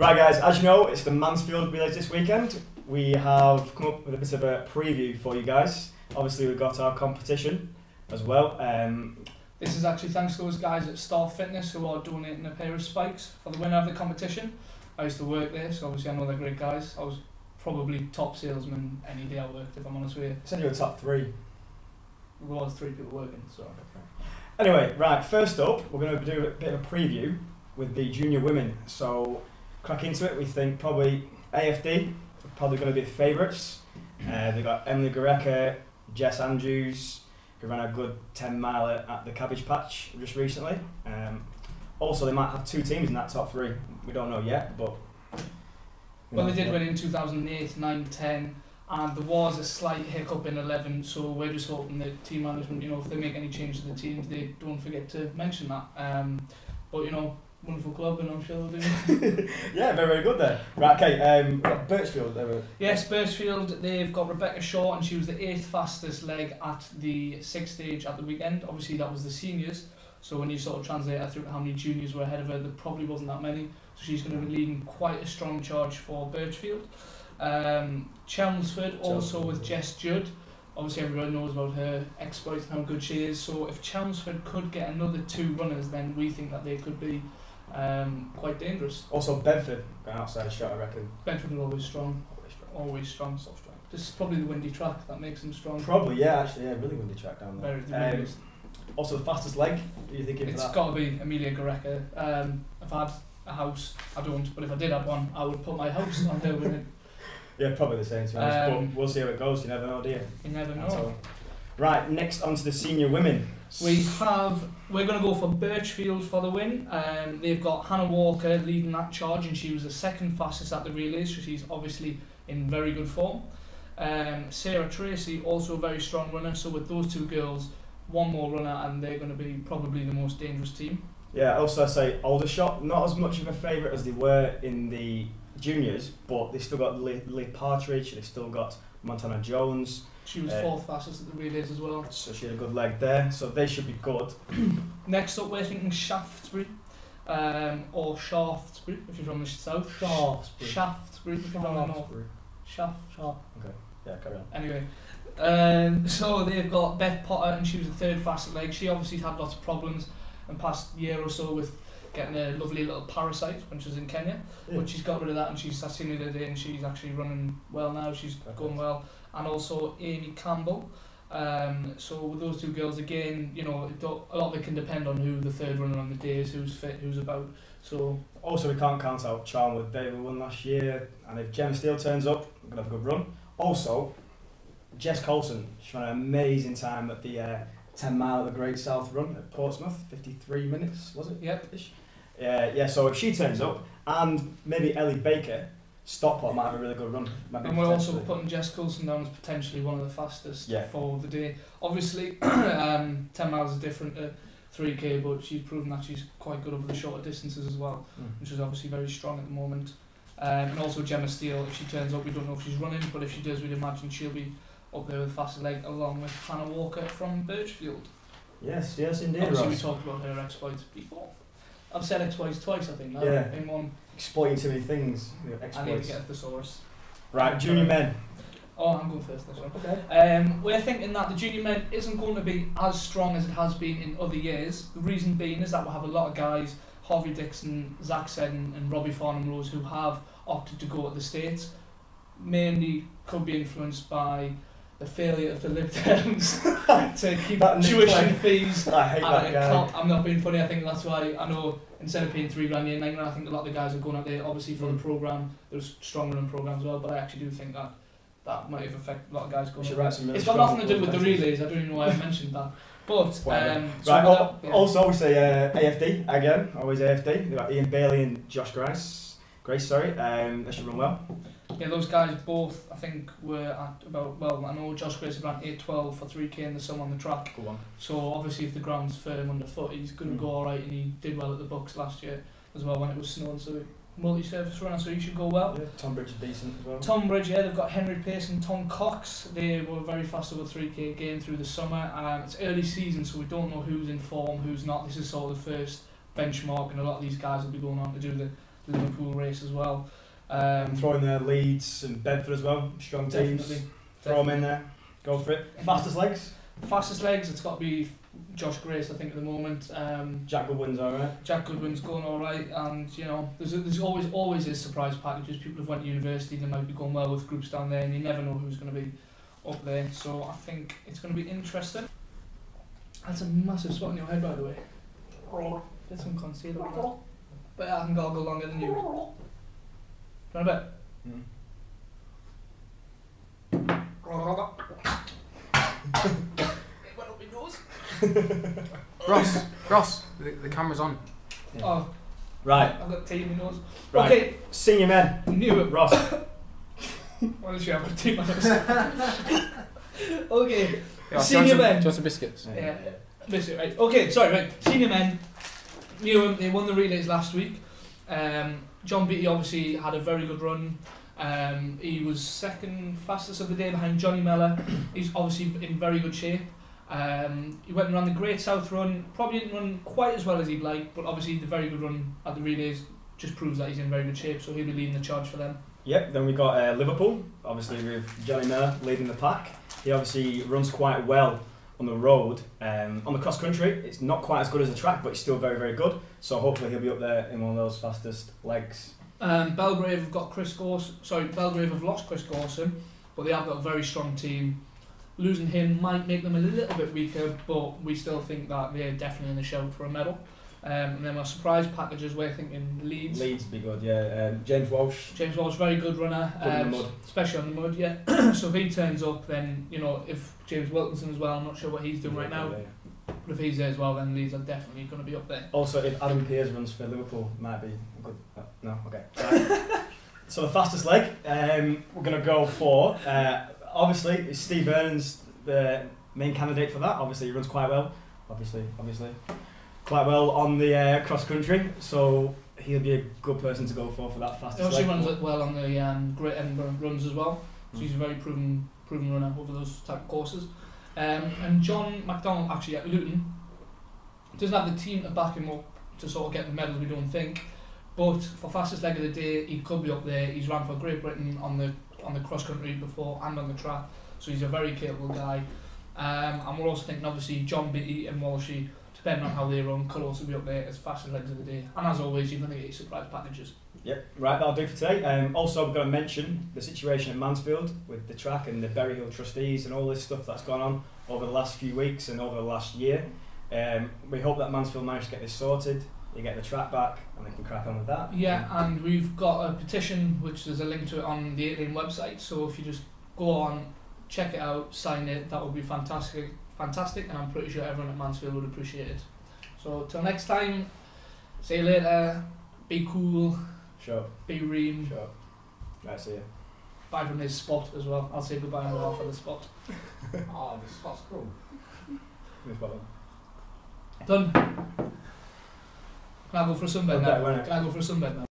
Right guys, as you know, it's the Mansfield Relays this weekend. We have come up with a bit of a preview for you guys. Obviously we've got our competition as well. This is actually thanks to those guys at Star Fitness who are donating a pair of spikes for the winner of the competition. I used to work there, so obviously I know they're great guys. I was probably top salesman any day I worked, if I'm honest with you. You said you were top 3. There was 3 people working, so. Anyway, right, first up, we're going to do a bit of a preview with the junior women. So, crack into it. We think probably AFD are probably going to be the favourites. They've got Emily Gorecka, Jess Andrews, who ran a good 10 miler at the Cabbage Patch just recently. Also, they might have 2 teams in that top 3. We don't know yet, but... Well, they did win in 2008, 9, 10, and there was a slight hiccup in 11, so we're just hoping that team management, if they make any change to the teams, they don't forget to mention that. But, wonderful club, and I'm sure they'll do. Yeah, very, very good there. Right, okay, Birchfield. Yes, Birchfield, they've got Rebecca Shaw, and she was the 8th fastest leg at the 6th stage at the weekend. Obviously, that was the seniors, so when you sort of translate that through how many juniors were ahead of her, there probably wasn't that many. So she's going to be leading quite a strong charge for Birchfield. Chelmsford, also with Jess Judd. Obviously everyone knows about her exploits and how good she is, so if Chelmsford could get another 2 runners, then we think that they could be quite dangerous. Also Bedford, going outside a shot, I reckon. Bedford are always strong. Always strong, soft strong. This is probably the windy track that makes them strong. Probably, yeah, actually, yeah, really windy track down there. Very also the fastest leg, who are you thinking for that? It's got to be Amelia Gorecka. If I had a house, I don't, but if I did have one, I would put my house on there with it. Yeah, probably the same to be honest, but we'll see how it goes, you never know, do you? You never know. Right, next on to the senior women. We're going to go for Birchfield for the win. They've got Hannah Walker leading that charge, and she was the 2nd fastest at the relays, so she's obviously in very good form. Sarah Tracy, also a very strong runner, so with those 2 girls, 1 more runner, and they're going to be probably the most dangerous team. Yeah, also I say Aldershot, not as much of a favourite as they were in the juniors, but they've still got Lee Partridge, they've still got Montana Jones. She was 4th fastest at the relays as well. So she had a good leg there, so they should be good. Next up we're thinking Shaftesbury, or Shaftesbury if you're from the south. Shaftesbury if you're from the north. Shaft. Okay, yeah, carry on. Anyway, so they've got Beth Potter, and she was the 3rd fastest leg. She obviously had lots of problems in the past year or so with getting a lovely little parasite when she was in Kenya, but she's got rid of that, and I seen her the other day, and she's actually running well now. She's going well. And also Amy Campbell. So with those 2 girls, again, a lot of it can depend on who the 3rd runner on the day is, who's fit, who's about. So also we can't count out Charnwood. They won last year, and if Gemma Steele turns up, we're gonna have a good run. Also, Jess Coulson, she ran an amazing time at the 10 mile at the Great South Run at Portsmouth, 53 minutes, was it? Yep. Yeah, so if she turns up, and maybe Ellie Baker, Stockport might have a really good run. And we're also putting Jess Coulson down as potentially one of the fastest for the day. Obviously, 10 miles is different to 3k, but she's proven that she's quite good over the shorter distances as well, and she's obviously very strong at the moment. And also Gemma Steele, if she turns up, we don't know if she's running, but if she does, we'd imagine she'll be up there with the fastest leg, along with Hannah Walker from Birchfield. Yes, indeed. Obviously, we talked about her exploits before. I've said exploits twice, I think, now, in one. Exploiting too many things. I need to get a thesaurus. Right, junior men. Oh, I'm going first this one. Okay. We're thinking that the junior men isn't going to be as strong as it has been in other years. The reason being is that we'll have a lot of guys, Harvey Dixon, Zach Seddon and Robbie Farnham-Rose, who have opted to go to the States. Mainly could be influenced by the failure of the Lib Dems to keep tuition fees. I hate that guy. I'm not being funny, I think that's why I know instead of paying $3 grand a year, $9 grand, I think a lot of the guys are going out there obviously for the programme. There's strong running programmes as well, but I actually do think that might have affected a lot of guys going out there. It's got nothing to do with the relays, I don't even know why I mentioned that. But also we say AFD again, always AFD. They've got Ian Bailey and Josh Grace, they should run well. Yeah, those guys both, I think, were at about, I know Josh Grace ran 8:12 for 3k in the summer on the track. Good one. So obviously if the ground's firm underfoot, he's going to go alright, and he did well at the Bucks last year as well when it was snowing, so multi-surface runner, so he should go well. Yeah, Tonbridge is decent as well. Tonbridge, yeah, they've got Henry Pace and Tom Cox. They were very fast over 3k again through the summer. It's early season, so we don't know who's in form, who's not. This is sort of the first benchmark, and a lot of these guys will be going on to do the Liverpool race as well. Throw in there Leeds and Bedford as well, strong teams. Throw them in there, go for it. Fastest legs? Fastest legs, it's got to be Josh Grace, I think, at the moment. Jack Goodwin's alright. Jack Goodwin's going alright, and you know, there's always is surprise packages. People have went to university, they might be going well with groups down there, and you never know who's going to be up there. So I think it's going to be interesting. That's a massive spot on your head, by the way. Get some concealer on that. But I can go longer than you. Do you want a bit? It went up my nose. Ross, the camera's on. Yeah. Oh, right. I've got tea in my nose. Right. Okay. Senior men. Knew it. Ross. Why did you have got tea in my nose? Okay. Yeah, Senior men. Do you want some biscuits? Yeah. Biscuit, right. Okay, sorry, right. Senior men. Knew him. They won the relays last week. John Beattie obviously had a very good run. He was second fastest of the day behind Johnny Mellor. He's obviously in very good shape. He went and ran the Great South Run. Probably didn't run quite as well as he'd like, but obviously the very good run at the relays just proves that he's in very good shape, so he'll be leading the charge for them. Yep, then we got Liverpool, obviously with Johnny Mellor leading the pack. He obviously runs quite well on the road. On the cross country, it's not quite as good as the track, but it's still very, very good. So hopefully he'll be up there in one of those fastest legs. Belgrave have got Belgrave have lost Chris Gorson, but they have got a very strong team. Losing him might make them a little bit weaker, but we still think that they're definitely in the shout for a medal. And then our surprise packages, we're thinking Leeds. Leeds would be good, yeah. James Walsh. James Walsh, very good runner, Good in the mud. especially on the mud, yeah. So if he turns up, then, you know, if James Wilkinson as well, I'm not sure what he's doing right now, but if he's there as well, then Leeds are definitely going to be up there. Also, if Adam Pearce runs for Liverpool, might be a good. No, okay. Right. So the fastest leg, we're going to go for, obviously, it's Steve Burns, the main candidate for that. Obviously, he runs quite well. Obviously. Quite well on the cross country, so he'll be a good person to go for that fastest He also leg. runs it well on the Great Edinburgh runs as well, so he's a very proven runner over those type of courses. And John McDonald, actually at Luton, doesn't have the team to back him up to sort of get the medals, we don't think, but for fastest leg of the day he could be up there. He's ran for Great Britain on the cross country before and on the track, so he's a very capable guy. And we're also thinking obviously John Beattie and Walshy, depending on how they run, could also be up there as fastest legs of the day. And as always, you're going to get your surprise packages. Yep, right, that'll do for today. Also, we're going to mention the situation at Mansfield with the track and the Berryhill trustees and all this stuff that's gone on over the last few weeks and over the last year. We hope that Mansfield managed to get this sorted, you get the track back, and they can crack on with that. Yeah, and we've got a petition, which there's a link to it on the Eightlane website, so if you just go on, check it out, sign it, that would be fantastic, and I'm pretty sure everyone at Mansfield would appreciate it. So till next time, see you later, be cool, Sure. be ream, Sure. Right, see you. bye from this spot as well. I'll say goodbye and off for the spot. Oh, this spot's cool. Done. Can I go for a sunbed Okay, now? right. Can I go for a sunbed now?